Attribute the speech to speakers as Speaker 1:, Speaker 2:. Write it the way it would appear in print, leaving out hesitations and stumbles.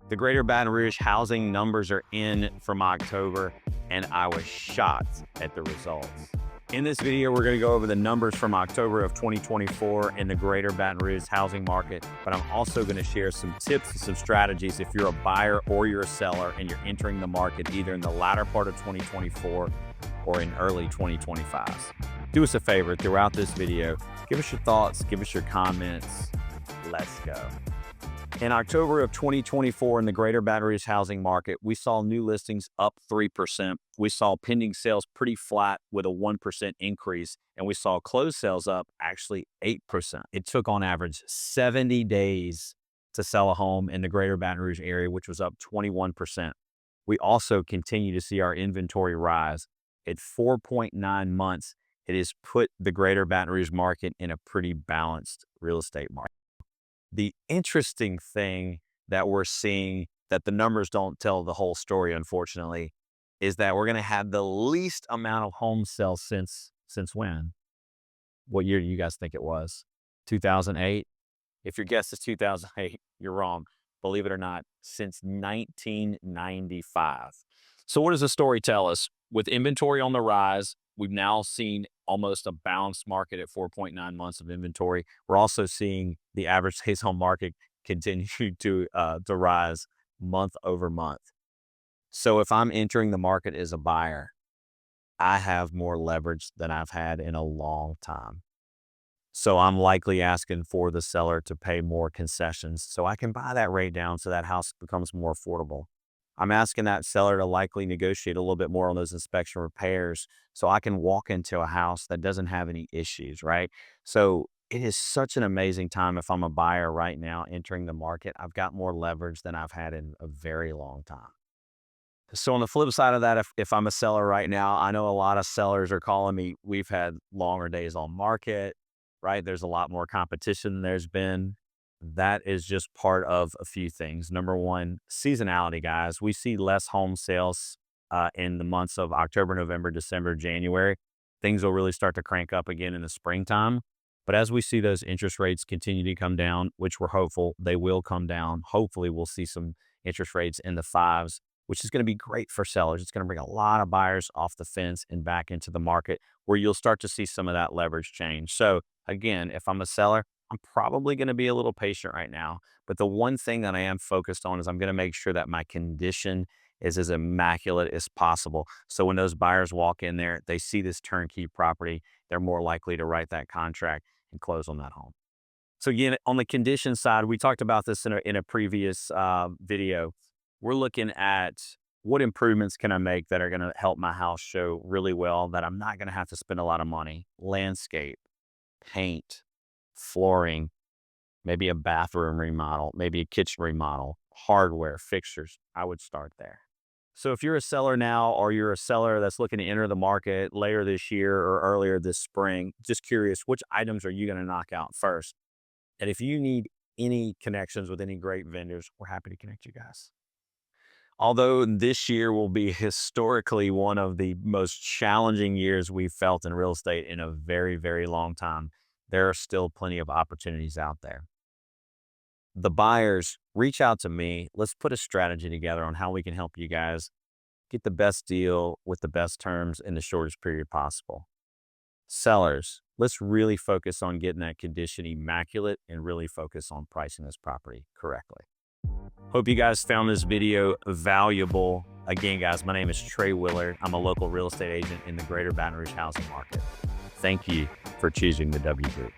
Speaker 1: The Greater Baton Rouge housing numbers are in from October, and I was shocked at the results. In this video, we're going to go over the numbers from October of 2024 in the Greater Baton Rouge housing market, but I'm also going to share some tips and some strategies if you're a buyer or you're a seller and you're entering the market either in the latter part of 2024 or in early 2025. Do us a favor throughout this video, give us your thoughts, give us your comments. Let's go. In October of 2024 in the Greater Baton Rouge housing market, we saw new listings up 3%. We saw pending sales pretty flat with a 1% increase, and we saw closed sales up actually 8%. It took on average 70 days to sell a home in the Greater Baton Rouge area, which was up 21%. We also continue to see our inventory rise. At 4.9 months, it has put the Greater Baton Rouge market in a pretty balanced real estate market. The interesting thing that we're seeing that the numbers don't tell the whole story, unfortunately, is that we're going to have the least amount of home sales since when? What year do you guys think it was? 2008? If your guess is 2008, you're wrong. Believe it or not, since 1995. So what does the story tell us? With inventory on the rise, we've now seen almost a balanced market at 4.9 months of inventory. We're also seeing the average days home market continue to rise month over month. So if I'm entering the market as a buyer, I have more leverage than I've had in a long time. So I'm likely asking for the seller to pay more concessions so I can buy that rate down so that house becomes more affordable. I'm asking that seller to likely negotiate a little bit more on those inspection repairs so I can walk into a house that doesn't have any issues, right? So it is such an amazing time if I'm a buyer right now entering the market. I've got more leverage than I've had in a very long time. So on the flip side of that, if I'm a seller right now, I know a lot of sellers are calling me, we've had longer days on market, right? There's a lot more competition than there's been. That is just part of a few things. Number one, seasonality, guys. We see less home sales in the months of October, November, December, January. Things will really start to crank up again in the springtime. But as we see those interest rates continue to come down, which we're hopeful they will come down, hopefully we'll see some interest rates in the fives, which is going to be great for sellers. It's going to bring a lot of buyers off the fence and back into the market where you'll start to see some of that leverage change. So again, if I'm a seller, I'm probably going to be a little patient right now, but the one thing that I am focused on is I'm going to make sure that my condition is as immaculate as possible. So when those buyers walk in there, they see this turnkey property, they're more likely to write that contract and close on that home. So again, on the condition side, we talked about this in a previous video. We're looking at what improvements can I make that are going to help my house show really well, that I'm not going to have to spend a lot of money. Landscape, paint, flooring, maybe a bathroom remodel, maybe a kitchen remodel, hardware, fixtures. I would start there. So if you're a seller now, or you're a seller that's looking to enter the market later this year or earlier this spring, just curious, which items are you going to knock out first? And if you need any connections with any great vendors, we're happy to connect you guys. Although this year will be historically one of the most challenging years we've felt in real estate in a very, very long time, there are still plenty of opportunities out there. The buyers, reach out to me. Let's put a strategy together on how we can help you guys get the best deal with the best terms in the shortest period possible. Sellers, let's really focus on getting that condition immaculate and really focus on pricing this property correctly. Hope you guys found this video valuable. Again, guys, my name is Trey Willard. I'm a local real estate agent in the Greater Baton Rouge housing market. Thank you for choosing the W Group.